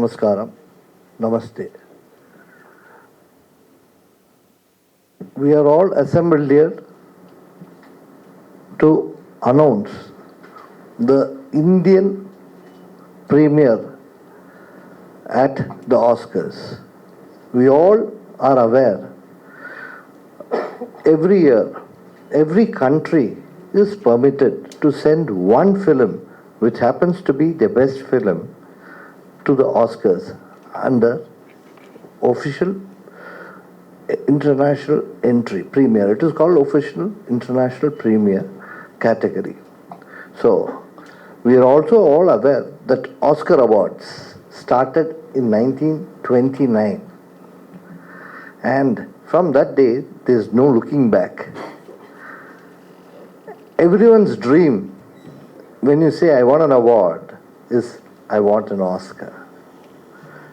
Namaskaram, Namaste. We are all assembled here to announce the Indian premiere at the Oscars. We all are aware every year, every country is permitted to send one film, which happens to be the best film, to the Oscars under official international entry, premiere. It is called official international premiere category. So, we are also all aware that Oscar Awards started in 1929. And from that day, there is no looking back. Everyone's dream, when you say, I want an award, is I want an Oscar.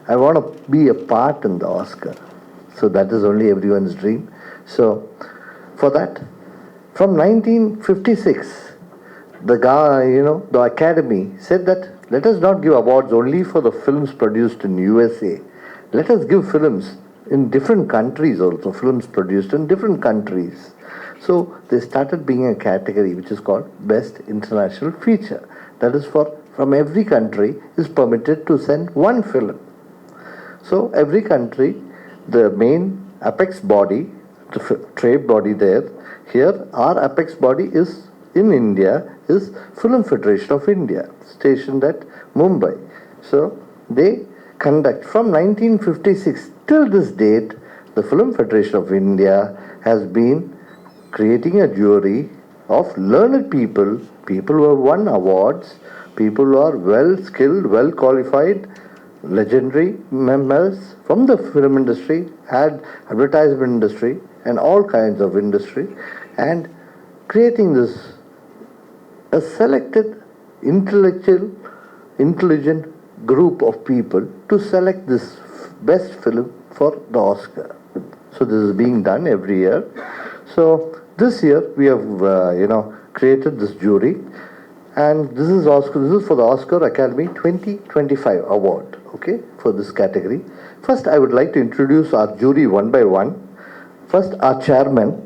I want to be a part in the Oscar. So that is only everyone's dream. So for that, from 1956, the Academy said that let us not give awards only for the films produced in USA. Let us give films in different countries also, films produced in different countries. So they started being a category which is called Best International Feature. That is from every country is permitted to send one film. So every country, the main apex body, the trade body there, here our apex body is in India, is Film Federation of India, stationed at Mumbai. So they conduct from 1956 till this date, the Film Federation of India has been creating a jury of learned people, people who have won awards, people who are well skilled, well qualified, legendary members from the film industry, advertisement industry, and all kinds of industry, and creating this a selected intelligent group of people to select this best film for the Oscar. So this is being done every year. So this year we have created this jury, and this is for the Oscar Academy 2025 award, okay, for this category. First, I would like to introduce our jury one by one. First, our chairman,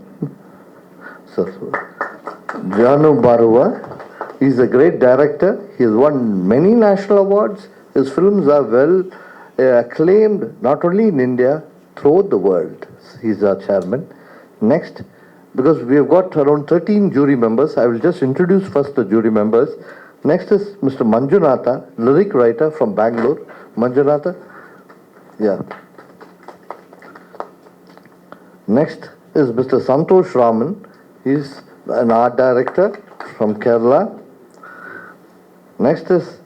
Janu Barua. He is a great director. He has won many national awards. His films are well acclaimed, not only in India, throughout the world. He is our chairman. Next, because we have got around 13 jury members, I will just introduce first the jury members. Next is Mr. Manjunatha, lyric writer from Bangalore. Manjunatha, yeah. Next is Mr. Santosh Raman. He is an art director from Kerala. Next is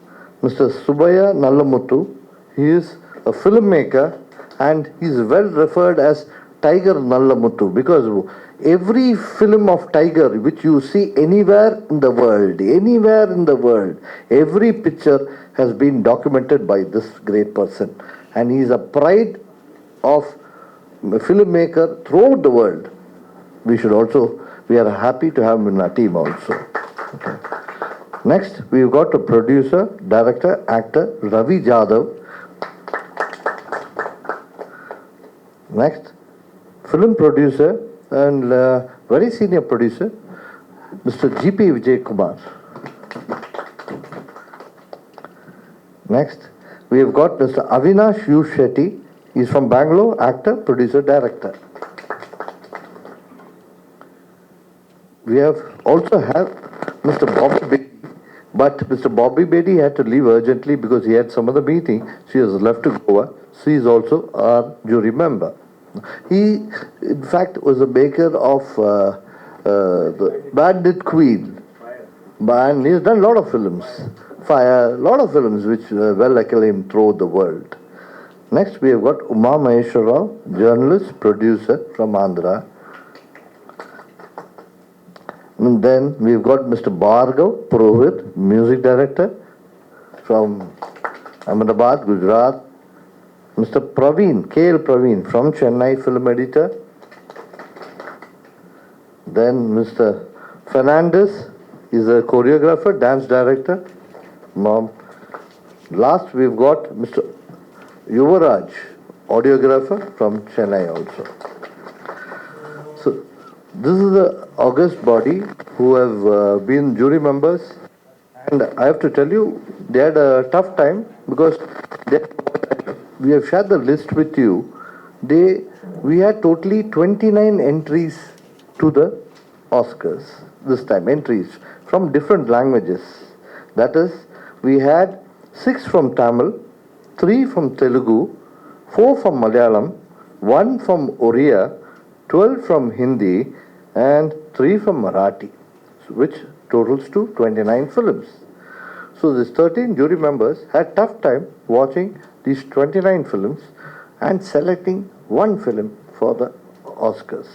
Mr. Subaya Nallamuthu. He is a filmmaker and he is well referred as Tiger Nallamuthu because every film of Tiger which you see anywhere in the world, every picture has been documented by this great person. And he is a pride of a filmmaker throughout the world. We are happy to have him in our team also. Okay. Next, we've got a producer, director, actor, Ravi Jadhav. Next, film producer and very senior producer, Mr. G.P. Vijay Kumar. Next, we have got Mr. Avinash U. Shetty. He's from Bangalore, actor, producer, director. We also have Mr. Bobby Bedi, but Mr. Bobby Bedi had to leave urgently because he had some other meeting. She has left to Goa. She is also our jury member. He, in fact, was a maker of the Bandit Queen. And he has done a lot of films. Fire, a lot of films which were well acclaimed throughout the world. Next, we have got Uma Maheshwar Rao, journalist, producer from Andhra. And then we've got Mr. Bhargav Purohit, music director from Ahmedabad, Gujarat. Mr. Praveen, KL Praveen from Chennai, film editor. Then Mr. Fernandez is a choreographer, dance director. Last we've got Mr. Yuvaraj, audiographer from Chennai also. So, this is the august body who have been jury members, and I have to tell you, they had a tough time because they, we have shared the list with you. We had totally 29 entries to the Oscars this time, entries from different languages. That is, we had 6 from Tamil, 3 from Telugu, 4 from Malayalam, 1 from Oriya, 12 from Hindi, and 3 from Marathi, which totals to 29 films. So these 13 jury members had tough time watching these 29 films and selecting one film for the Oscars.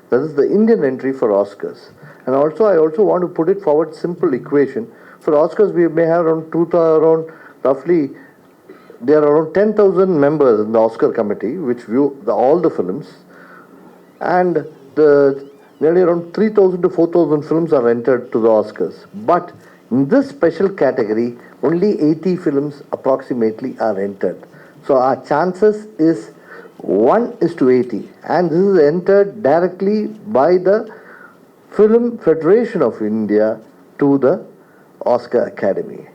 That is the Indian entry for Oscars. And also, I also want to put it forward simple equation. For Oscars, we may have around roughly, there are around 10,000 members in the Oscar committee which view all the films, and nearly around 3,000 to 4,000 films are entered to the Oscars. But in this special category, only 80 films approximately are entered. So our chances is 1:80, and this is entered directly by the Film Federation of India to the Oscar Academy.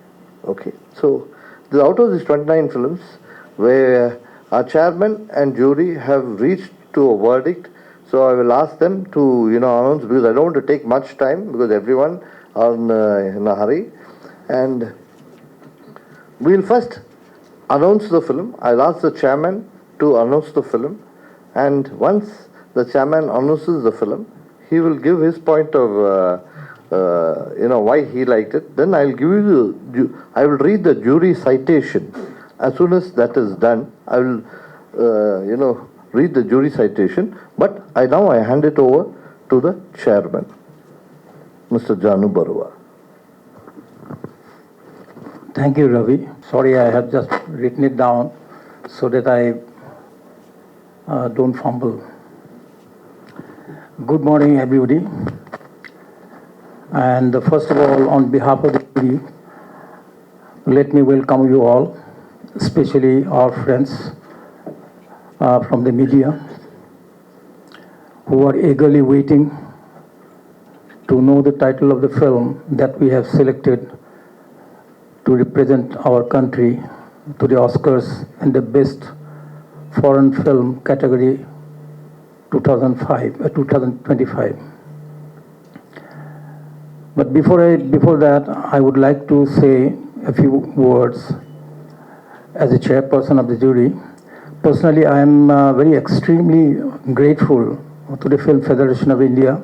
Okay, so out of these 29 films, where our chairman and jury have reached to a verdict, so I will ask them to announce, because I don't want to take much time because everyone are in a hurry, and we'll first announce the film. I'll ask the chairman to announce the film, and once the chairman announces the film, he will give his point of why he liked it. Then I will read the jury citation. As soon as that is done, I will read the jury citation. But I hand it over to the chairman, Mr. Janu Barua. Thank you, Ravi. Sorry, I have just written it down so that I don't fumble. Good morning, everybody. And first of all, on behalf of the jury, let me welcome you all, especially our friends from the media who are eagerly waiting to know the title of the film that we have selected to represent our country to the Oscars in the Best Foreign Film category 2025. But before that, I would like to say a few words as a chairperson of the jury. Personally, I am very extremely grateful to the Film Federation of India,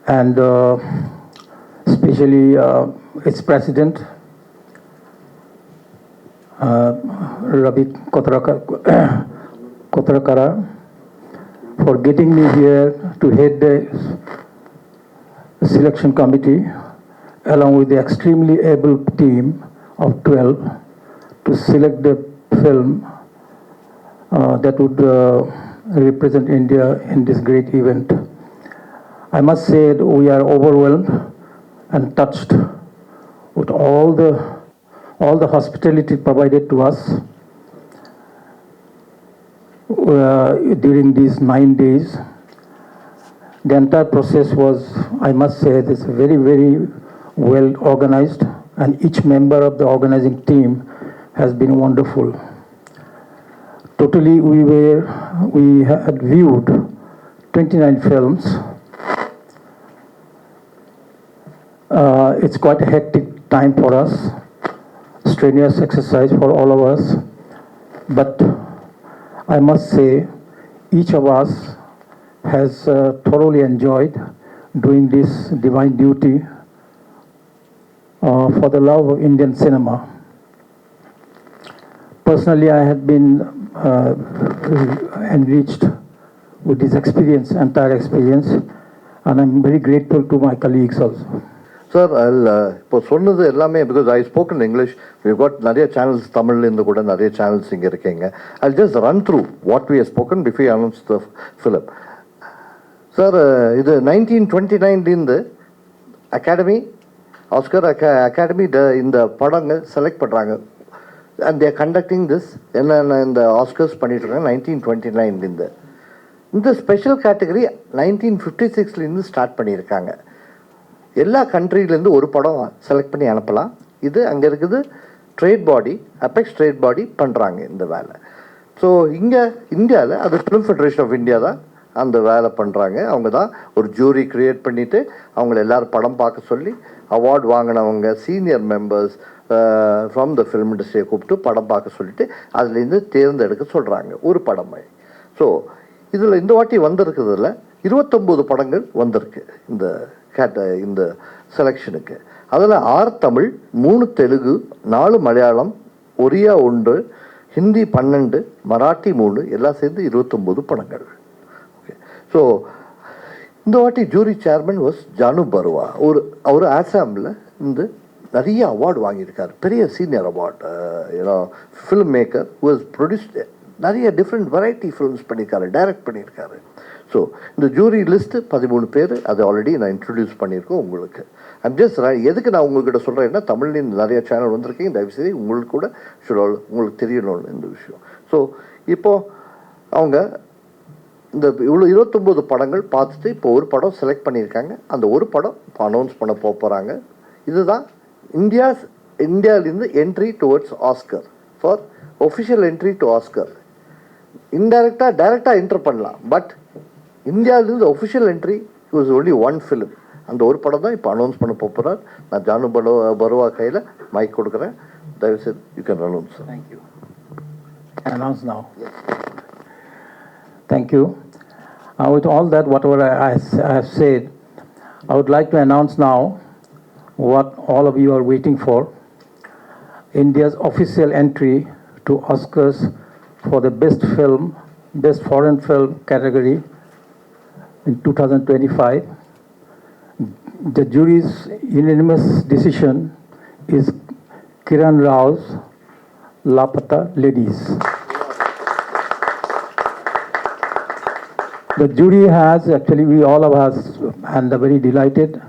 and especially its president, Ravi Kotrakara, for getting me here to head the selection committee, along with the extremely able team of 12, to select the film that would represent India in this great event. I must say that we are overwhelmed and touched with all the hospitality provided to us during these 9 days. The entire process was, I must say, this very, very well organized, and each member of the organizing team has been wonderful. Totally, we had viewed 29 films. It's quite a hectic time for us, strenuous exercise for all of us, but I must say, each of us has thoroughly enjoyed doing this divine duty for the love of Indian cinema. Personally, I have been enriched with this experience, entire experience, and I'm very grateful to my colleagues also. Sir, இப்போ சொன்னது எல்லாமே, because I spoke in English, we've got நிறைய channels, தமிழ்ல இருந்து கூட நிறைய channels இங்கே இருக்கீங்க. I'll just run through what we have spoken before I announce the film. Sir, இது 1929 அகாடமி, ஆஸ்கர் அகாடமி இந்த படங்கள் செலக்ட் பண்ணுறாங்க. and they are conducting this என்னென்ன இந்த ஆஸ்கர்ஸ் பண்ணிட்டு இருக்காங்க 1929 இந்த ஸ்பெஷல் கேட்டகரி 1956 ஸ்டார்ட் பண்ணியிருக்காங்க. எல்லா கண்ட்ரிலேருந்து ஒரு படம் செலக்ட் பண்ணி அனுப்பலாம். இது அங்கே இருக்குது ட்ரேட் பாடி, அபெக்ஸ் ட்ரேட் பாடி பண்ணுறாங்க இந்த வேலை. ஸோ இங்கே இந்தியாவில் அது ஃபிலிம் ஃபெடரேஷன் ஆஃப் இந்தியா தான் அந்த வேலை பண்ணுறாங்க. அவங்க தான் ஒரு ஜூரி க்ரியேட் பண்ணிவிட்டு அவங்கள எல்லோரும் படம் பார்க்க சொல்லி அவார்டு வாங்கினவங்க senior members from the film இண்டஸ்ட்ரியை கூப்பிட்டு படம் பார்க்க சொல்லிவிட்டு அதுலேருந்து தேர்ந்தெடுக்க சொல்கிறாங்க ஒரு படமாய். ஸோ இதில் இந்த வாட்டி வந்திருக்கிறதுல 29 படங்கள் வந்திருக்கு இந்த செலெக்ஷனுக்கு. அதில் 6 தமிழ், 3 தெலுங்கு, 4 மலையாளம், ஒரியா 1, ஹிந்தி 12, மராட்டி 3, எல்லாம் சேர்ந்து 29 படங்கள். ஓகே. ஸோ இந்த வாட்டி ஜூரி சேர்மன் வாஸ் ஜானு பருவா. அவர் ஆசாமில் நிறைய அவார்டு வாங்கியிருக்கார், பெரிய senior award. Film maker who has produced நிறைய டிஃப்ரெண்ட் வெரைட்டி ஃபிலிம்ஸ் பண்ணியிருக்காரு, டைரக்ட் பண்ணியிருக்காரு. ஸோ இந்த ஜூரி லிஸ்ட்டு 13 பேர், அது ஆல்ரெடி நான் இன்ட்ரடியூஸ் பண்ணியிருக்கோம் உங்களுக்கு. எதுக்கு நான் உங்கள்கிட்ட சொல்கிறேன்னா, தமிழ்லேயும் நிறைய சேனல் வந்திருக்கீங்க, தயவுசெய்து உங்களுக்கு கூட உங்களுக்கு தெரியணும்னு இந்த விஷயம். ஸோ இப்போது அவங்க இந்த இவ்வளோ 29 படங்கள் பார்த்துட்டு இப்போ ஒரு படம் செலக்ட் பண்ணியிருக்காங்க. அந்த ஒரு படம் இப்போ அனௌன்ஸ் பண்ண போகிறாங்க. இதுதான் இந்தியாவிலேருந்து entry towards Oscar, for official entry to Oscar. டைரெக்டாக என்ட்ரு பண்ணலாம், பட் இந்தியாவிலேருந்து official entry was only one film. அந்த ஒரு படம் தான் இப்போ அனௌன்ஸ் பண்ண போகிறார். நான் ஜானு பருவா கையில் மைக் கொடுக்குறேன், தயவுசெய்து you can announce. Thank you. Announce now. Yes. Thank you. With all that, whatever I have said, I would like to announce now what all of you are waiting for. India's official entry to Oscars for the best foreign film category in 2025. The jury's unanimous decision is Kiran Rao's Lapata Ladies. The jury has actually, we all of us, and are very delighted.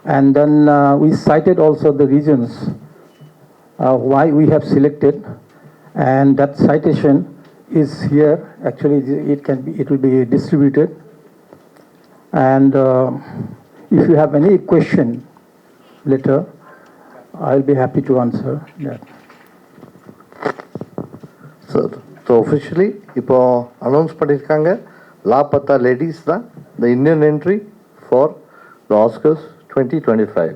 And then we cited also the reasons why we have selected, and that citation is here. Actually, it will be distributed. And if you have any question later, I'll be happy to answer that. Sir, so officially, இப்போ announce பண்ணியிருக்காங்க, லாபத்தா ladies தான் the Indian entry for the Oscars 2025.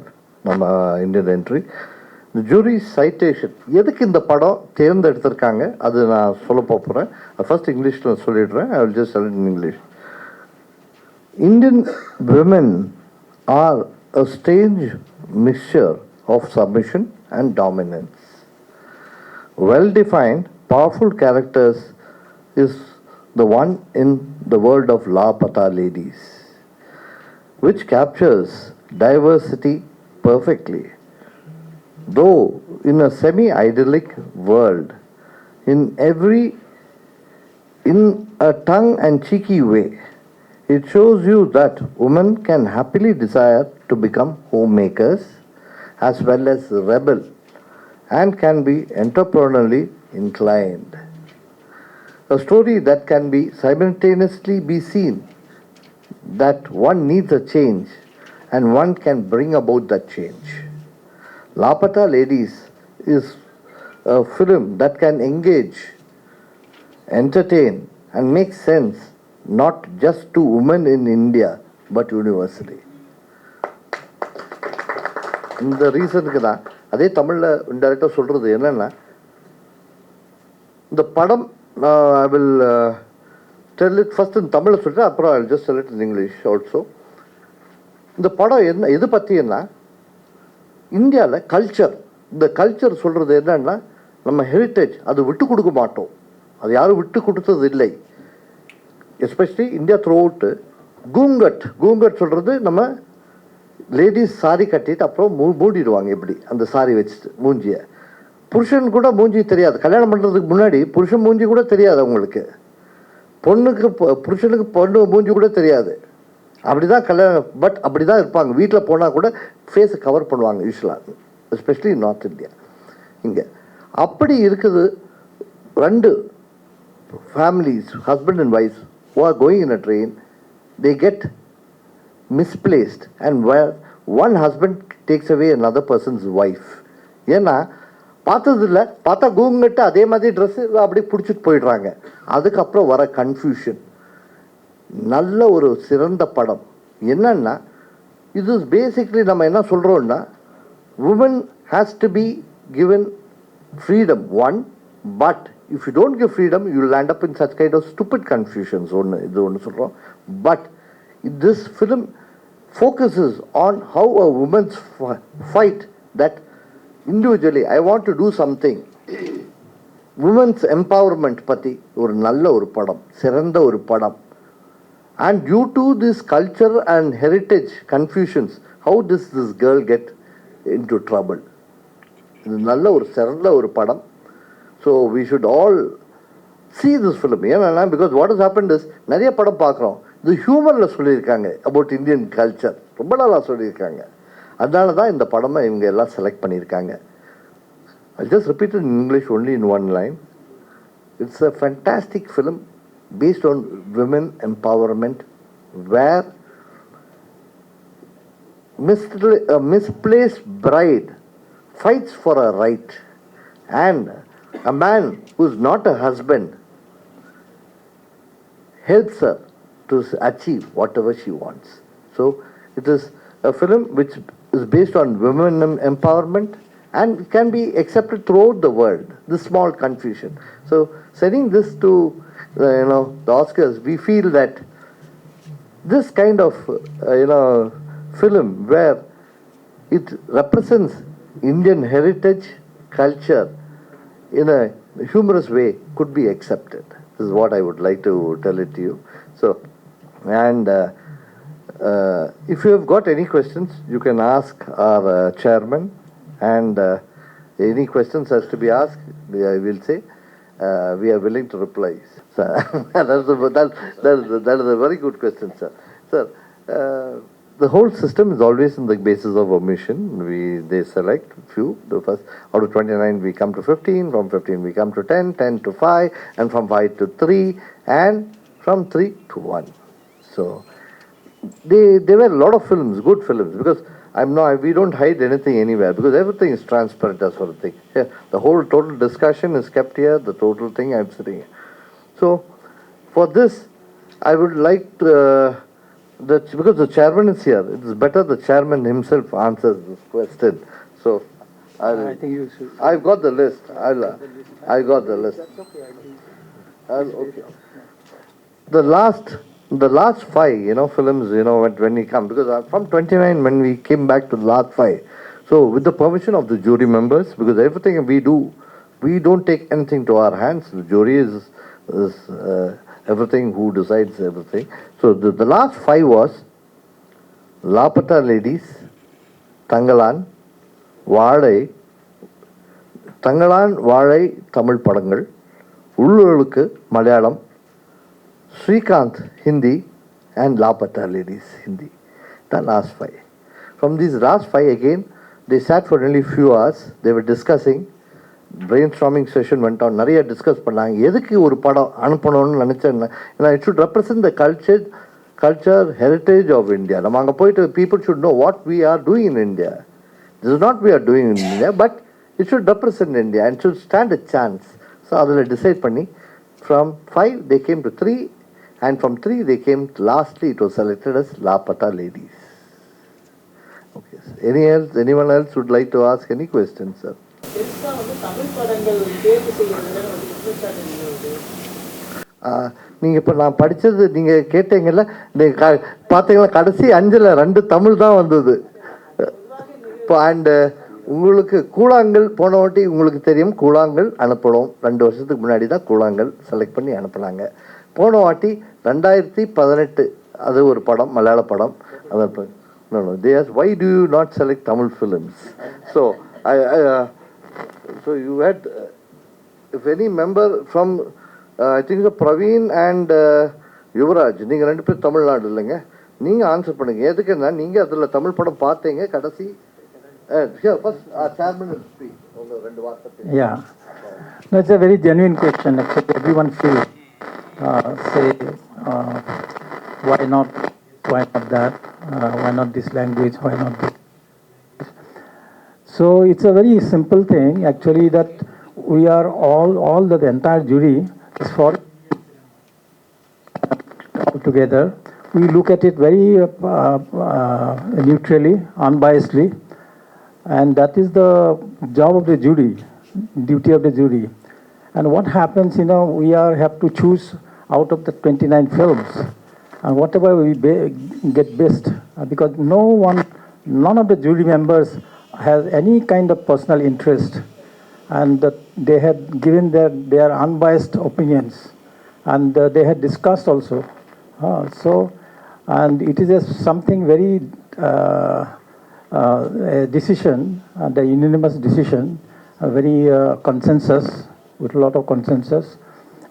நம்ம Indian entry. இந்த jury citation எதுக்கு இந்த படம் தேர்ந்தெடுத்திருக்காங்க அது நான் சொல்ல போகிறேன். ஃபர்ஸ்ட் இங்கிலீஷில் சொல்லிடுறேன். I will just tell in English. Indian women are a strange mixture of submission and dominance. Well-defined, powerful characters is the one in the world of La Pata Ladies, which captures diversity perfectly. Though in a semi-idyllic world, in a tongue-and-cheeky way, it shows you that women can happily desire to become homemakers as well as rebel and can be entrepreneurially inclined. A story that can be simultaneously be seen that one needs a change and one can bring about that change. Lapata Ladies is a film that can engage, entertain and make sense not just to women in India but universally. இந்த ரீசனுக்கு தான் அதே தமிழில் இன்டெரக்டாக சொல்கிறது என்னென்னா, இந்த படம் I will tell it first in தமிழில் சொல்லிட்டு அப்புறம் I will just tell it in English also. இந்த படம் எது பற்றினா, இந்தியாவில் கல்ச்சர், இந்த கல்ச்சர் சொல்கிறது என்னன்னா, நம்ம ஹெரிட்டேஜ் அது விட்டு கொடுக்க மாட்டோம், அது யாரும் விட்டு கொடுத்தது இல்லை. எஸ்பெஷலி இந்தியா த்ரூ அவுட்டு கூங்கட் சொல்கிறது, நம்ம லேடிஸ் சாரி கட்டிட்டு அப்புறம் மூடிடுவாங்க இப்படி அந்த சாரி வச்சுட்டு மூஞ்சியை. புருஷன் கூட மூஞ்சி தெரியாது, கல்யாணம் பண்ணுறதுக்கு முன்னாடி புருஷன் மூஞ்சி கூட தெரியாது அவங்களுக்கு. புருஷனுக்கு பொண்ணு மூஞ்சி கூட தெரியாது. அப்படி தான் கல்யாணம், பட் அப்படி தான் இருப்பாங்க. வீட்டில் போனால் கூட ஃபேஸை கவர் பண்ணுவாங்க யூஸ்வலாக, எஸ்பெஷலி நார்த் இந்தியா. இங்கே அப்படி இருக்குது ரெண்டு families, husband and wife, who are going in a train, they get misplaced, and where one husband takes away another person's wife. ஏன்னா பார்த்ததில்ல, பார்த்தா கூங்கிட்டு அதே மாதிரி ட்ரெஸ்ஸு அப்படி பிடிச்சிட்டு போயிடுறாங்க. அதுக்கப்புறம் வர கன்ஃபியூஷன். நல்ல ஒரு சிறந்த படம். என்னன்னா இது பேசிக்லி நம்ம என்ன சொல்கிறோன்னா, women has to be given freedom, one, but if you don't give freedom, you will end up in such kind of stupid confusions. இது ஒன்று சொல்கிறோம். But this film focuses on how a woman's fight that individually, I want to do something. Women's empowerment பற்றி ஒரு நல்ல ஒரு படம், சிறந்த ஒரு படம். And due to this culture and heritage confusions, how does this girl get into trouble? இது நல்ல ஒரு சிறந்த ஒரு படம். So we should all see this film. ஏன்னா because what has happened is, நிறைய படம் பார்க்குறோம், இது ஹியூமரில் சொல்லியிருக்காங்க அபவுட் இந்தியன் கல்ச்சர், ரொம்ப நல்லா சொல்லியிருக்காங்க. அதனால தான் இந்த படமை இவங்க எல்லாம் செலக்ட் பண்ணியிருக்காங்க. I'll just repeat it in English only in one line. It's a fantastic film based on women empowerment, where a misplaced bride fights for a right, and a man who's not a husband helps her to achieve whatever she wants. So it is a film which is based on women empowerment and can be accepted throughout the world. This small confusion. So sending this to the Oscars, we feel that this kind of film where it represents Indian heritage, culture in a humorous way could be accepted. This is what I would like to tell it to you. So, and if you have got any questions, you can ask our chairman, and any questions has to be asked, I will say we are willing to reply. So, that is a very good question, sir. Sir, the whole system is always on the basis of omission. They select few. The first out of 29 we come to 15. From 15 we come to 10. 10 to 5, and from 5 to 3, and from 3 to 1. So there were a lot of films, good films, because we don't hide anything anywhere, because everything is transparent as sort of thing. Yeah, the whole total discussion is kept here. The total thing I'm sitting here. So for this, I would like to, because the chairman is here, it is better the chairman himself answers this question. So I think you should. I've got the list. I got the list. That's okay. Okay. The last 5, films, when we come, because from 29 when we came back to the last 5. So with the permission of the jury members, because everything we do, we don't take anything to our hands. The jury is everything, who decides everything. So the last 5 was Lapata Ladies, Tangalan, Vaadai, Tamil Padangal, Ullurukku, Malayalam, Srikanth, Hindi, and Lapata Ladies, Hindi. The last 5. From these last 5 again, they sat for nearly few hours. They were discussing. Brainstorming session went on. நிறைய discuss பண்ணாங்க. எதுக்கு ஒரு படம் அனுப்பணும்னு நினச்சேன்னா, it should represent the culture, heritage of India. நம்ம அங்கே போயிட்டு people should know what we are doing in India. This is not we are doing in India, but it should represent India and should stand a chance. So அதில் decide பண்ணி, from 5 they came to 3, and from 3 they came to, lastly it was selected as Lapata Ladies. Okay, sir. Anyone else would like to ask any questions, sir? நீங்கள் இப்போ நான் படித்தது நீங்கள் கேட்டீங்கல்ல, நீங்கள் பார்த்தீங்களா, கடைசி 5ல் 2 தமிழ் தான் வந்தது. இப்போ அண்டு உங்களுக்கு கூழாங்கல் போன வாட்டி உங்களுக்கு தெரியும், கூழாங்கல் அனுப்பணும். 2 வருஷத்துக்கு முன்னாடி தான் கூழாங்கல் செலக்ட் பண்ணி அனுப்புனாங்க. போன வாட்டி 2018 அது ஒரு படம், மலையாள படம். No, they asked, why do you not select Tamil films? So so you had, if any member from, I think so Praveen and Yuvraj, நீங்கள் 2 பேர் தமிழ்நாடு இல்லைங்க, நீங்கள் ஆன்சர் பண்ணுங்கள். எதுக்குன்னா, நீங்கள் அதில் தமிழ் படம் பார்த்தீங்க கடைசி Here, first, chairman will speak. Yeah, that's a very genuine question. Actually, everyone feels, say, uh, why not that, why not this language, why not this. So it's a very simple thing, actually, that we are all the entire jury is for all together. We look at it very neutrally, unbiasedly, and that is the job of the jury, duty of the jury. And what happens, we have to choose out of the 29 films, and whatever we get best, because none of the jury members has any kind of personal interest, and they had given their unbiased opinions, and they had discussed also. So, and it is something very a decision, the unanimous decision, a very consensus, with a lot of consensus,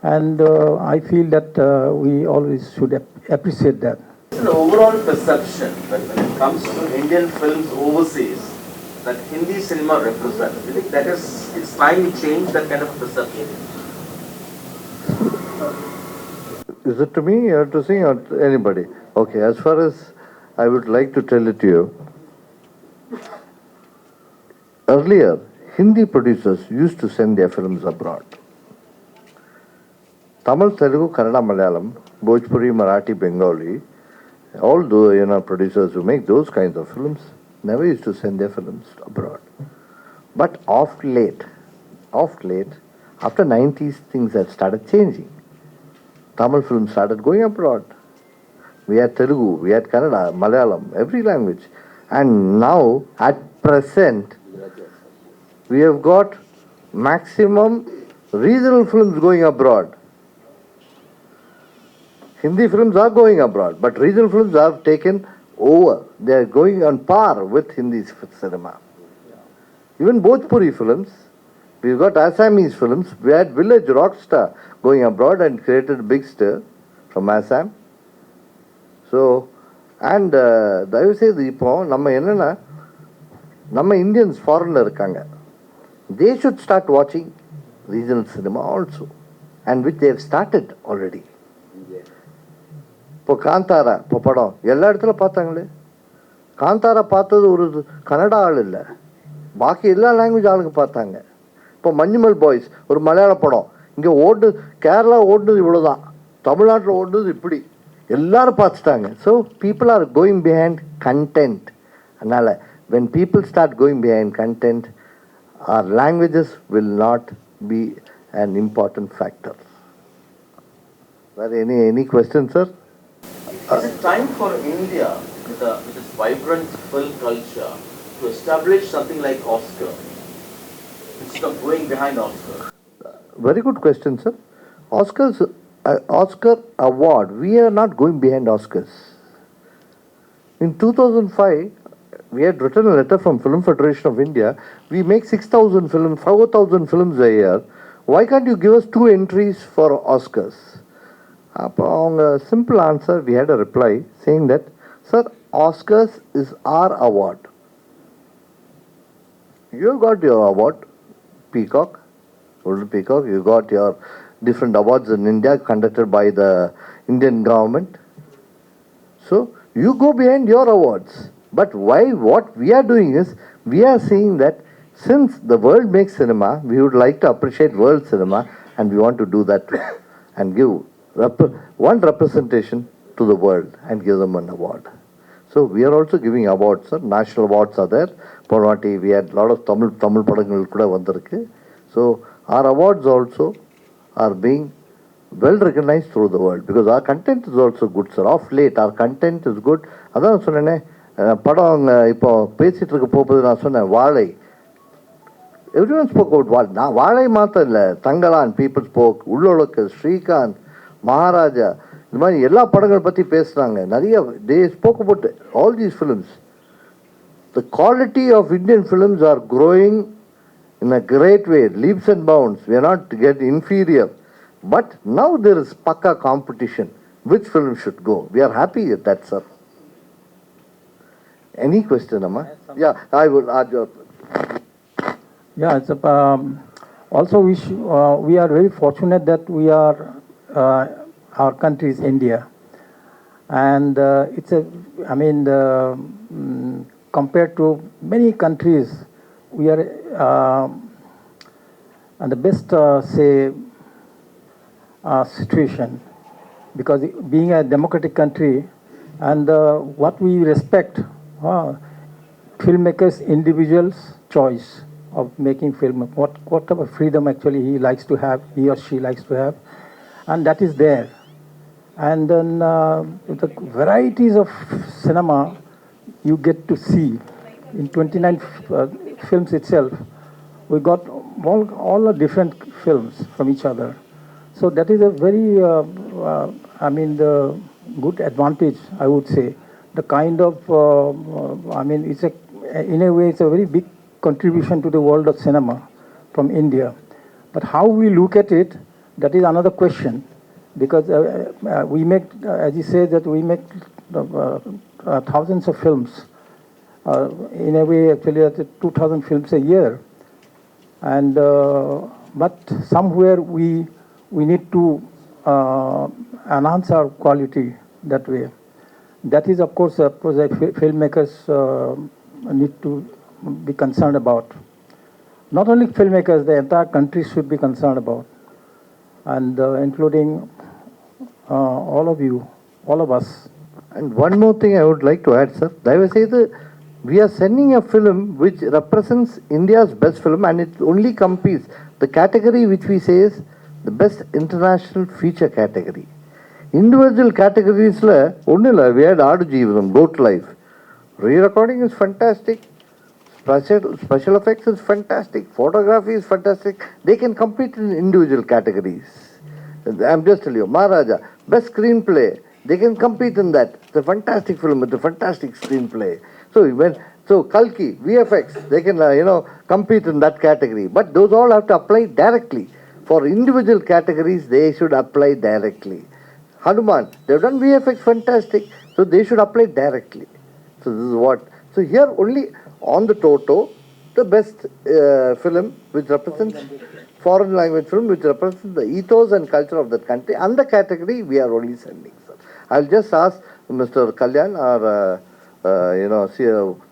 and I feel that we always should appreciate that. It's an overall perception that when it comes to Indian films overseas, that Hindi cinema represents. Do you think that it's time to change that kind of perception? Is it to me or to sing or to anybody? Okay, as far as I would like to tell it to you, earlier, Hindi producers used to send their films abroad. Tamil, Telugu, Kannada, Malayalam, Bhojpuri, Marathi, Bengali, all the producers who make those kinds of films never used to send their films abroad. But of late, after 90s, things had started changing. Tamil films started going abroad. We had Telugu, we had Kannada, Malayalam, every language. And now, at present, we have got maximum regional films going abroad. Hindi films are going abroad, but regional films have taken over. They are going on par with Hindi cinema. Even Bhojpuri films, we've got Assamese films. We had Village Rockstar going abroad and created a big stir from Assam. So, and தயவு செய்து இப்போ நம்ம என்னன்னா நம்ம Indians ஃபாரின்ல இருக்காங்க. They should start watching regional cinema also, and which they have started already. இப்போ காந்தாரா இப்போ படம் எல்லா இடத்துல பார்த்தாங்களே. காந்தாரா பார்த்தது ஒரு கன்னடா ஆள் இல்லை, பாக்கி எல்லா லாங்குவேஜ் ஆளுங்க பார்த்தாங்க. இப்போ மஞ்சுமல் பாய்ஸ் ஒரு மலையாள படம் இங்கே கேரளா ஓடுனது இவ்வளோதான், தமிழ்நாட்டில் ஓடுனது இப்படி எல்லாரும் பார்த்துட்டாங்க. So people are going behind content. அதனால் when people start going behind content, our languages will not be an important factor. Any questions, sir? Is it time for India, with its vibrant film culture, to establish something like Oscar instead of going behind Oscar? Very good question, sir. Oscar award, we are not going behind Oscars. In 2005, we had written a letter from Film Federation of India. We make 6,000 films, 4,000 films a year. Why can't you give us 2 entries for Oscars? On a simple answer, we had a reply saying that, sir, Oscars is our award. You got your award, Peacock, Golden Peacock. You got your different awards in India conducted by the Indian government. So you go behind your awards. But what we are doing is, we are saying that since the world makes cinema, we would like to appreciate world cinema, and we want to do that too, and give one representation to the world and give them an award. So we are also giving awards, sir. National awards are there. Ponati, we had a lot of Tamil padangal kuda vandirukku. So our awards also are being well recognized through the world, because our content is also good, sir. Of late, our content is good. அதான் சொன்னேனே, படம் இப்போ பேசிட்டு இருக்க போகுது. நான் சொன்னேன் வாழை, எவ்ரிவன் ஸ்போக் அவுட் வாழை. நான் வாழை மாத்திரம் இல்லை, தங்கலான் பீப்புள் ஸ்போக், உள்ளொழுக்கு, ஸ்ரீகாந்த், மகாராஜா, இந்த மாதிரி எல்லா படங்கள் பற்றி பேசுகிறாங்க நிறைய. They spoke about all these films. The quality of Indian films are growing in a great way, leaps and bounds. We are not get inferior, but now there is pakka competition. Which film should go? We are happy with that, sir. Any question, Amma? Yeah, I would add your. Yeah, it's a, also we are very fortunate that we are, our country is India. And it's a, I mean, compared to many countries, we are in the best, say, situation, because being a democratic country, and what we respect, filmmakers, individuals' choice of making film, whatever freedom actually he or she likes to have, and that is there. And then the varieties of cinema you get to see in 29 films itself. We got all the different films from each other. So that is a very, I mean, the good advantage, I would say. The kind of, I mean, it's a, in a way, it's a very big contribution to the world of cinema from India. But how we look at it, that is another question. Because we make, as you say, that we make thousands of films. In a way, actually, 2,000 films a year. And but somewhere we need to enhance our quality that way. That is, of course, filmmakers need to be concerned about. Not only filmmakers, the entire country should be concerned about, and including all of you, all of us. And one more thing I would like to add, sir. I will say that we are sending a film which represents India's best film, and it only competes. The category which we say is the best international feature category. Individual categories, we had Aadu Jeevanam, Goat Life. Re-recording is fantastic. Special effects is fantastic. Photography is fantastic. They can compete in individual categories. I'm just telling you, Maharaja, best screenplay. They can compete in that. It's a fantastic film with a fantastic screenplay. So Kalki, VFX, they can compete in that category. But those all have to apply directly. For individual categories, they should apply directly. Hanuman, they've done VFX fantastic, so they should apply directly. So this is what. So here only on the Toto, the best film which represents foreign language film which represents the ethos and culture of that country, and the category we are only sending. Sir. I'll just ask Mr. Kalyan, our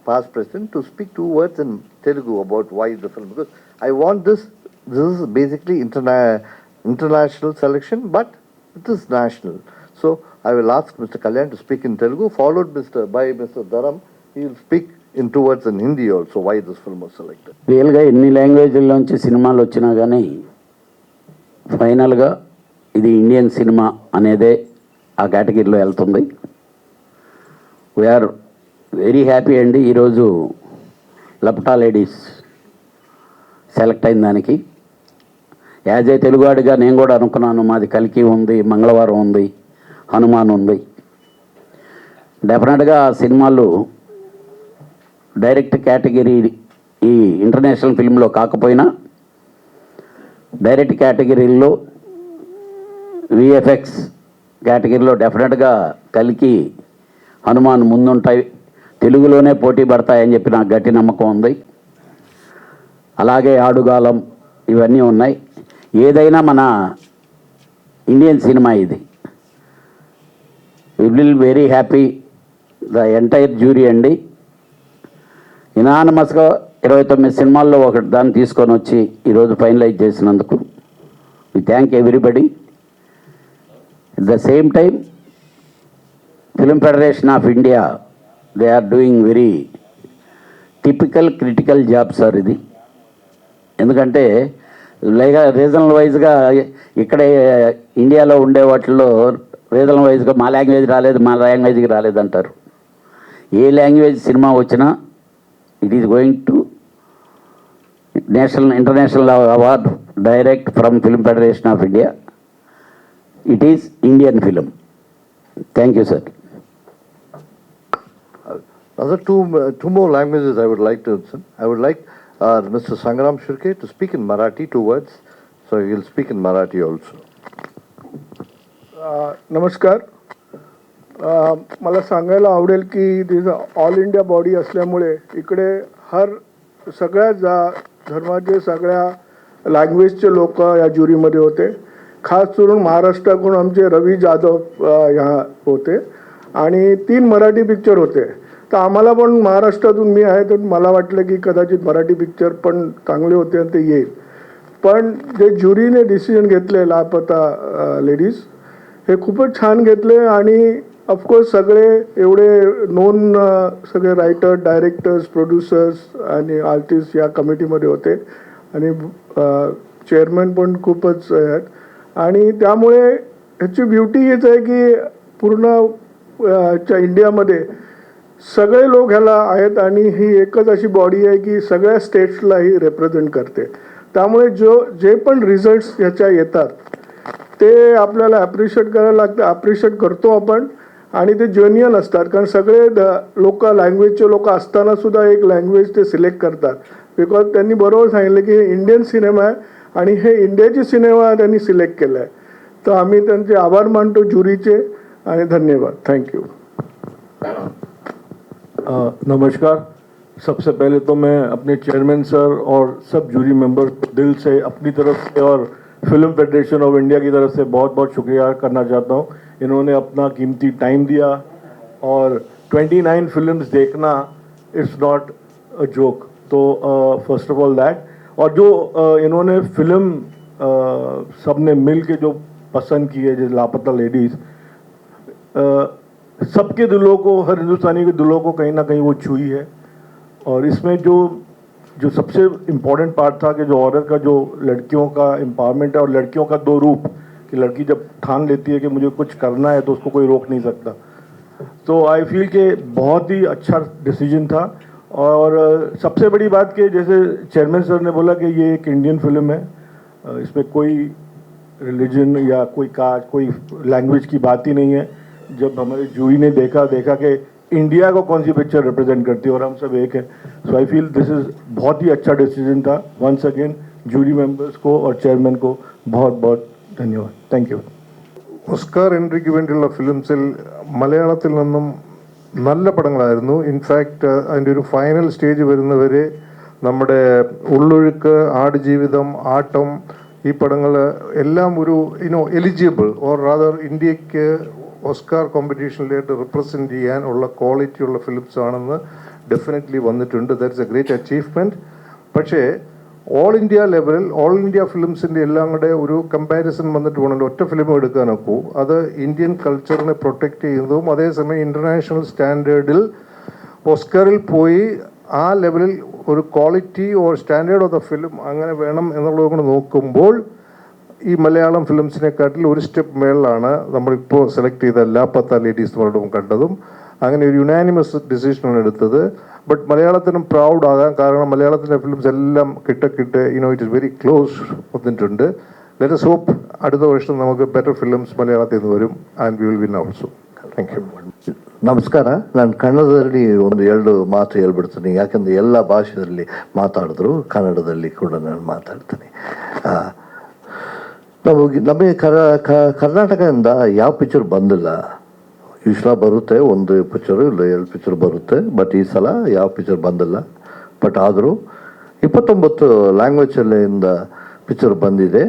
past president, to speak 2 words in Telugu about why the film, because I want this is basically international selection, but it is national. So I will ask Mr. Kalyan to speak in Telugu, followed by Mr. Dharam. He will speak in 2 words in Hindi also, why this film was selected. రియల్గా ఎన్ని లాంగ్వేజ్లోంచి సినిమాలు వచ్చినా కానీ ఫైనల్గా ఇది Indian cinema అనేదే ఆ కేటగిరీలో వెళ్తుంది. వీఆర్ వెరీ హ్యాపీ అండి. ఈరోజు లపటా లేడీస్ సెలెక్ట్ అయిన దానికి. యాజ్ ఏ తెలుగువాడిగా నేను కూడా అనుకున్నాను, మాది కల్కి ఉంది, మంగళవారం ఉంది, హనుమాన్ ఉంది. డెఫినెట్గా ఆ సినిమాలు డైరెక్ట్ కేటగిరీ ఈ ఇంటర్నేషనల్ ఫిల్మ్లో కాకపోయినా డైరెక్ట్ కేటగిరీల్లో విఎఫ్ఎక్స్ కేటగిరీలో డెఫినెట్గా కల్కి, హనుమాన్ ముందుంటాయి, తెలుగులోనే పోటీ పడతాయని చెప్పి నాకు గట్టి నమ్మకం ఉంది. అలాగే ఆడుగాలం ఇవన్నీ ఉన్నాయి. ఏదైనా మన ఇండియన్ సినిమా ఇది. We will very happy the entire jury అండి. ఇనానమస్గా 29 సినిమాల్లో ఒకటి దాన్ని తీసుకొని వచ్చి ఈరోజు ఫైనలైజ్ చేసినందుకు we thank everybody. At the same time Film Federation of India, they are doing very typical critical job sir ఇది. ఎందుకంటే రీజనల్ వైజ్గా ఇక్కడే ఇండియాలో ఉండే వాటిల్లో రీజనల్ వైజ్గా మా లాంగ్వేజ్కి రాలేదు అంటారు. ఏ లాంగ్వేజ్ సినిమా వచ్చినా it is going to international award direct from Film Federation of India. It is Indian film. Thank you, sir. Other two more languages I would like to. I would like Mr. Sangram Shirke to speak in Marathi 2 words. So he will speak in Marathi also. नमस्कार. मला सांगायला आवडेल की this all India body असल्यामुळे इकडे सगळ्या धर्माचे सगळ्या लँग्वेजचे लोक या ज्युरीमध्ये होते. खास करून महाराष्ट्राकडून आमचे रवी जाधव ह्या होते आणि 3 मराठी पिक्चर होते. तर आम्हाला पण महाराष्ट्रातून मी आहे तर मला वाटलं की कदाचित मराठी पिक्चर पण चांगले होते आणि ते येईल. पण जे ज्युरीने डिसिजन घेतले लापता लेडीज हे खूपच छान घेतले आणि ऑफकोर्स सगळे एवढे नोन सगळे रायटर, डायरेक्टर्स, प्रोड्युसर्स आणि आर्टिस्ट या कमिटीमध्ये होते आणि चेअरमॅन पण खूपच आहेत आणि त्यामुळे ह्याची ब्युटी हीच आहे की पूर्ण इंडियामध्ये सगळे लोक ह्याला आहेत आणि ही एकच अशी बॉडी आहे की सगळ्या स्टेट्सला ही रिप्रेझेंट करते. त्यामुळे जे पण रिझल्ट्स ह्याच्या येतात ते आपल्याला ॲप्रिशिएट करायला लागतं. ॲप्रिशिएट करतो आपण आणि ते जेन्युइन असतात कारण सगळे लोक लँग्वेजचे लोक असताना सुद्धा एक लँग्वेज ते सिलेक्ट करतात बिकॉज त्यांनी बरोबर सांगितलं की हे इंडियन सिनेमा आहे आणि हे इंडियाची सिनेमा त्यांनी सिलेक्ट केला आहे. तर आम्ही त्यांचे आभार मानतो ज्युरीचे आणि धन्यवाद. थँक्यू. नमस्कार. सबसे पहले तो मैं अपने चेयरमैन सर और सब जूरी मेंबर दिल से अपनी तरफ से और फिल्म फेडरेशन ऑफ इंडिया की तरफ से बहुत बहुत शुक्रिया करना चाहता हूँ. इन्होंने अपना कीमती टाइम दिया और 29 फिल्म्स देखना इट्स नॉट अ जोक. तो फर्स्ट ऑफ ऑल दैट. और जो इन्होंने फिल्म सब ने मिल के जो पसंद की है जैसे लापता लेडीज़, सबके दिलों को, हर हिंदुस्तानी के दिलों को कहीं ना कहीं वो छुई है. और इसमें जो सबसे इम्पोर्टेंट पार्ट था कि जो औरत का जो लड़कियों का एम्पावरमेंट है और लड़कियों का 2 रूप कि लड़की जब ठान लेती है कि मुझे कुछ करना है तो उसको कोई रोक नहीं सकता. तो आई फील कि बहुत ही अच्छा डिसीजन था. और सबसे बड़ी बात कि जैसे चेयरमैन सर ने बोला कि ये एक इंडियन फिल्म है, इसमें कोई रिलीजन या कोई लैंग्वेज की बात ही नहीं है. जब हमारे जूरी ने देखा कि इंडिया को कौन सी पिक्चर रिप्रेजेंट करती है और हम सब एक है. सो आई फील दिस इज़ बहुत ही अच्छा डिसीजन था. वंस अगेन जूरी मेंबर्स को और चेयरमैन को बहुत बहुत धन्यवाद. Thank you. ഓസ്കാർ എൻട്രിക്ക് വേണ്ടിയുള്ള ഫിലിംസിൽ മലയാളത്തിൽ നിന്നും നല്ല പടങ്ങളായിരുന്നു. ഇൻഫാക്റ്റ് അതിൻ്റെ ഒരു ഫൈനൽ സ്റ്റേജ് വരുന്നവരെ നമ്മുടെ ഉള്ളൊഴുക്ക്, ആടുജീവിതം, ആട്ടം, ഈ പടങ്ങൾ എല്ലാം ഒരു എലിജിബിൾ ഓർ റാദർ ഇന്ത്യക്ക് ഓസ്കാർ കോമ്പറ്റീഷനിലായിട്ട് റിപ്രസെൻറ്റ് ചെയ്യാൻ ഉള്ള ക്വാളിറ്റി ഉള്ള ഫിലിംസ് ആണെന്ന് ഡെഫിനറ്റ്ലി വന്നിട്ടുണ്ട്. That's A great achievement. പക്ഷേ ഓൾ ഇന്ത്യ ലെവലിൽ ഓൾ ഇന്ത്യ ഫിലിംസിൻ്റെ എല്ലാം കൂടെ ഒരു കമ്പാരിസൺ വന്നിട്ട് വേണമല്ലോ ഒറ്റ ഫിലിം എടുക്കാനൊക്കൂ. അത് ഇന്ത്യൻ കൾച്ചറിനെ പ്രൊട്ടക്റ്റ് ചെയ്യുന്നതും അതേസമയം ഇൻ്റർനാഷണൽ സ്റ്റാൻഡേർഡിൽ ഓസ്കാറിൽ പോയി ആ ലെവലിൽ ഒരു quality or standard of the film അങ്ങനെ വേണം എന്നുള്ളത് കൂടെ നോക്കുമ്പോൾ ഈ മലയാളം ഫിലിംസിനെക്കാട്ടിൽ ഒരു സ്റ്റെപ്പ് മേളിലാണ് നമ്മളിപ്പോൾ സെലക്ട് ചെയ്ത ലാപ്പത്ത ലേഡീസ് പടവും കണ്ടതും. അങ്ങനെ ഒരു യുനാനിമസ് ഡിസിഷനാണ് എടുത്തത്. ബട്ട് മലയാളത്തിനും പ്രൗഡ് ആകാം, കാരണം മലയാളത്തിൻ്റെ ഫിലിംസ് എല്ലാം കിട്ട് ഇറ്റ് ഇസ് വെരി ക്ലോസ് വന്നിട്ടുണ്ട്. ലെറ്റ് us hope അടുത്ത വർഷം നമുക്ക് ബെറ്റർ ഫിലിംസ് ಮಲಯಾಳത്തിൽ നിന്ന് വരും and we will win also. Thank you. ನಮಸ್ಕಾರ. ನಾನು ಕನ್ನಡದಲ್ಲಿ 1-2 ಮಾತು ಹೇಳ್ಬಿಡ್ತೀನಿ, ಯಾಕಂದರೆ ಎಲ್ಲ ಭಾಷೆಯಲ್ಲಿ ಮಾತಾಡಿದ್ರು, ಕನ್ನಡದಲ್ಲಿ ಕೂಡ ನಾನು ಮಾತಾಡ್ತೀನಿ. ನಮಗೆ ಕರ್ನಾಟಕದಿಂದ ಯಾವ ಪಿಕ್ಚರ್ ಬಂದಿಲ್ಲ. ಯೂಶ್ವಲ ಬರುತ್ತೆ, 1 ಪಿಕ್ಚರು ಇಲ್ಲ 2 ಪಿಕ್ಚರ್ ಬರುತ್ತೆ. ಬಟ್ ಈ ಸಲ ಯಾವ ಪಿಕ್ಚರ್ ಬಂದಿಲ್ಲ. ಬಟ್ ಆದರೂ 29 ಲ್ಯಾಂಗ್ವೇಜಲ್ಲಿಂದ ಪಿಕ್ಚರ್ ಬಂದಿದೆ.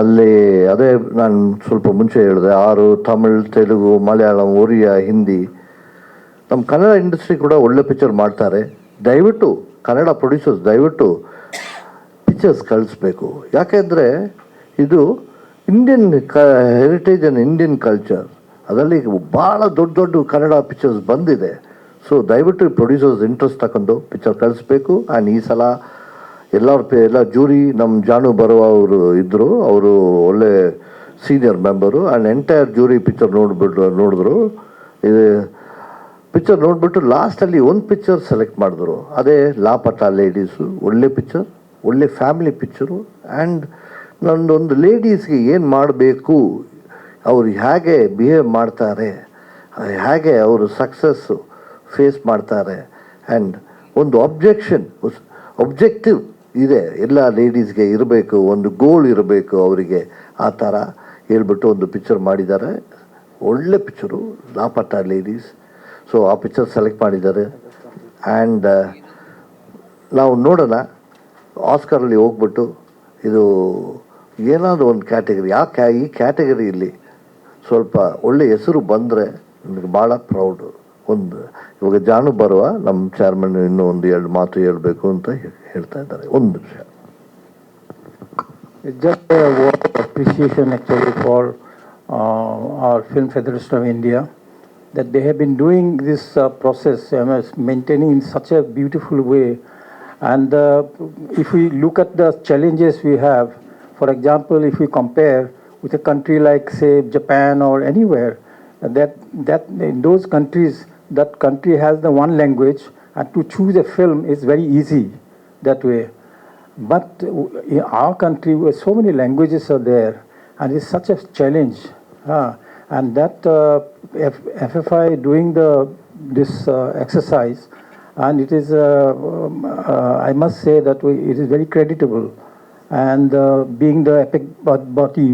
ಅಲ್ಲಿ ಅದೇ ನಾನು ಸ್ವಲ್ಪ ಮುಂಚೆ ಹೇಳಿದೆ, 6 ತಮಿಳ್, ತೆಲುಗು, ಮಲಯಾಳಂ, ಒರಿಯಾ, ಹಿಂದಿ. ನಮ್ಮ ಕನ್ನಡ ಇಂಡಸ್ಟ್ರಿ ಕೂಡ ಒಳ್ಳೆ ಪಿಕ್ಚರ್ ಮಾಡ್ತಾರೆ. ದಯವಿಟ್ಟು ಕನ್ನಡ ಪ್ರೊಡ್ಯೂಸರ್ಸ್ ದಯವಿಟ್ಟು ಪಿಕ್ಚರ್ಸ್ ಕಳಿಸ್ಬೇಕು. ಯಾಕೆಂದರೆ ಇದು Indian heritage and Indian culture. ಅದರಲ್ಲಿ ಭಾಳ ದೊಡ್ಡ ಕನ್ನಡ ಪಿಕ್ಚರ್ಸ್ ಬಂದಿದೆ. ಸೊ ದಯವಿಟ್ಟು ಪ್ರೊಡ್ಯೂಸರ್ಸ್ ಇಂಟ್ರೆಸ್ಟ್ ತಗೊಂಡು ಪಿಕ್ಚರ್ ಕಳಿಸ್ಬೇಕು. ಆ್ಯಂಡ್ ಈ ಸಲ ಎಲ್ಲ ಜೂರಿ ನಮ್ಮ ಜಾನು ಬರುವ ಅವರು ಇದ್ದರು, ಅವರು ಒಳ್ಳೆ senior member. And entire jury picture ನೋಡಿದ್ರು. ಇದು ಪಿಕ್ಚರ್ ನೋಡಿಬಿಟ್ಟು ಲಾಸ್ಟಲ್ಲಿ 1 ಪಿಕ್ಚರ್ ಸೆಲೆಕ್ಟ್ ಮಾಡಿದ್ರು, ಅದೇ ಲಾಪತಾ ಲೇಡೀಸು. ಒಳ್ಳೆ ಪಿಕ್ಚರ್, ಒಳ್ಳೆ ಫ್ಯಾಮಿಲಿ ಪಿಕ್ಚರು. ಆ್ಯಂಡ್ ನನ್ನೊಂದು ಲೇಡೀಸ್ಗೆ ಏನು ಮಾಡಬೇಕು, ಅವರು ಹೇಗೆ ಬಿಹೇವ್ ಮಾಡ್ತಾರೆ, ಹೇಗೆ ಅವರು ಸಕ್ಸಸ್ಸು ಫೇಸ್ ಮಾಡ್ತಾರೆ, ಆ್ಯಂಡ್ ಒಂದು ಒಬ್ಜೆಕ್ಟಿವ್ ಇದೆ ಎಲ್ಲ ಲೇಡೀಸ್ಗೆ ಇರಬೇಕು, ಒಂದು ಗೋಲ್ ಇರಬೇಕು ಅವರಿಗೆ. ಆ ಥರ ಹೇಳ್ಬಿಟ್ಟು ಒಂದು ಪಿಕ್ಚರ್ ಮಾಡಿದ್ದಾರೆ. ಒಳ್ಳೆ ಪಿಕ್ಚರು ಲಾಪತ್ತ ಲೇಡೀಸ್. ಸೊ ಆ ಪಿಕ್ಚರ್ ಸೆಲೆಕ್ಟ್ ಮಾಡಿದ್ದಾರೆ. ಆ್ಯಂಡ್ ನಾವು ನೋಡೋಣ ಆಸ್ಕರಲ್ಲಿ ಹೋಗ್ಬಿಟ್ಟು ಇದು ಏನಾದರೂ ಒಂದು ಕ್ಯಾಟಗರಿ ಈ ಕ್ಯಾಟಗರಿಯಲ್ಲಿ ಸ್ವಲ್ಪ ಒಳ್ಳೆ ಹೆಸರು ಬಂದರೆ ನನಗೆ ಭಾಳ ಪ್ರೌಡು. ಇವಾಗ ಜಾನು ಬರುವ ನಮ್ಮ ಚೇರ್ಮನ್ ಇನ್ನೂ ಒಂದು 2 ಮಾತು ಹೇಳಬೇಕು ಅಂತ ಹೇಳ್ತಾ ಇದ್ದಾರೆ. ಒಂದು ನಿಮಿಷ. Just a word of appreciation actually for our Film Federation of India, that they have been doing this process, maintaining in such a beautiful way. And if we look at the challenges we have, for example, if we compare with a country like, say, Japan or anywhere, that in those countries, that country has the one language, and to choose a film is very easy that way. But in our country, where so many languages are there, and it's such a challenge. And that FFI doing this exercise, and it is, I must say that it is very creditable. And being the epic body,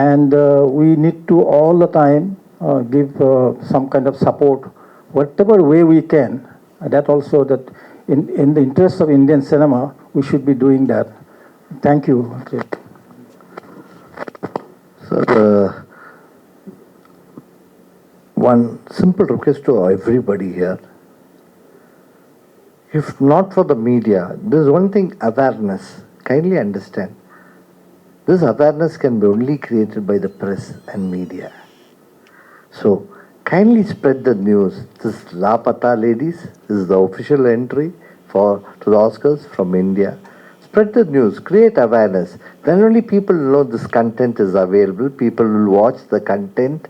and we need to all the time give some kind of support, whatever way we can. That also, that in the interest of Indian cinema, we should be doing that. Thank you. Sir, one simple request to everybody here. If not for the media, there's one thing, awareness. Kindly understand. This awareness can be only created by the press and media. So, kindly spread the news. This Lapata ladies is the official entry to the Oscars from India. Spread the news, create awareness. Then only people know this content is available. People will watch the content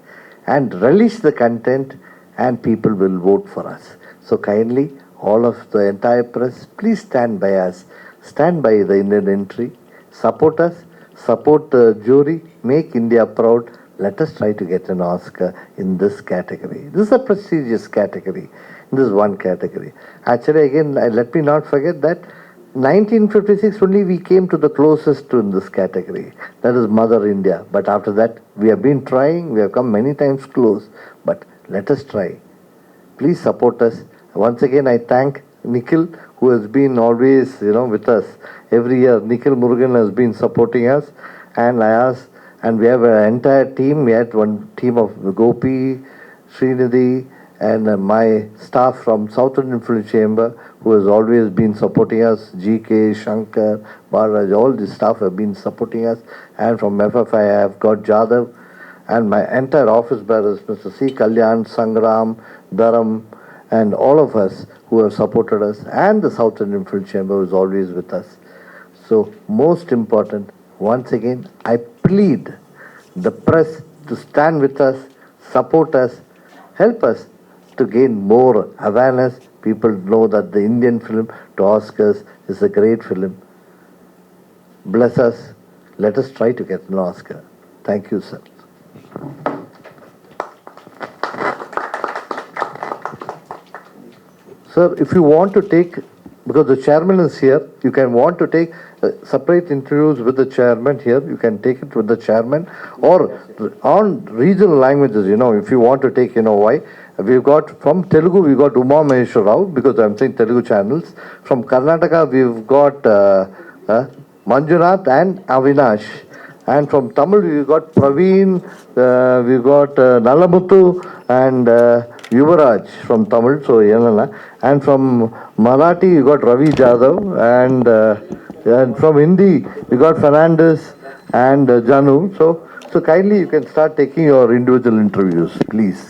and relish the content, and people will vote for us. So kindly, all of the entire press, please stand by us. Stand by the Indian entry. Support us. Support the jury. Make India proud. Let us try to get an Oscar in this category. This is a prestigious category. This is one category. Actually, again, let me not forget that 1956 only we came to the closest in this category. That is Mother India. But after that, we have been trying. We have come many times close. But let us try. Please support us. Once again, I thank Nikhil, who has been always, with us. Every year, Nikhil Murugan has been supporting us. And I asked, and we have an entire team. We had one team of Gopi, Srinidhi, and my staff from South Indian Film Chamber, who has always been supporting us. GK, Shankar, Barraj, all the staff have been supporting us. And from FFI, I have got Jadhav. And my entire office bearers, Mr. C. Kalyan, Sangram, Dharam, and all of us who have supported us. And the South Indian Film Chamber is always with us. So, most important, once again, I plead the press to stand with us, support us, help us to gain more awareness. People know that the Indian film to Oscars is a great film. Bless us. Let us try to get an Oscar. Thank you, sir. Sir, if you want to take, because the chairman is here, you can want to take separate interviews with the chairman here, you can take it with the chairman, or on regional languages, if you want to take, why. We've got, from Telugu, we've got Uma Maheshwar Rao, because I'm saying Telugu channels. From Karnataka, we've got Manjunath and Avinash. And from Tamil, we've got Praveen, we've got Nalamuthu and Yuvaraj from Tamil, so Yenala. And from Marathi, we got Ravi Jadhav. And from Hindi, we got Fernandez and Janu. So kindly, you can start taking your individual interviews, please.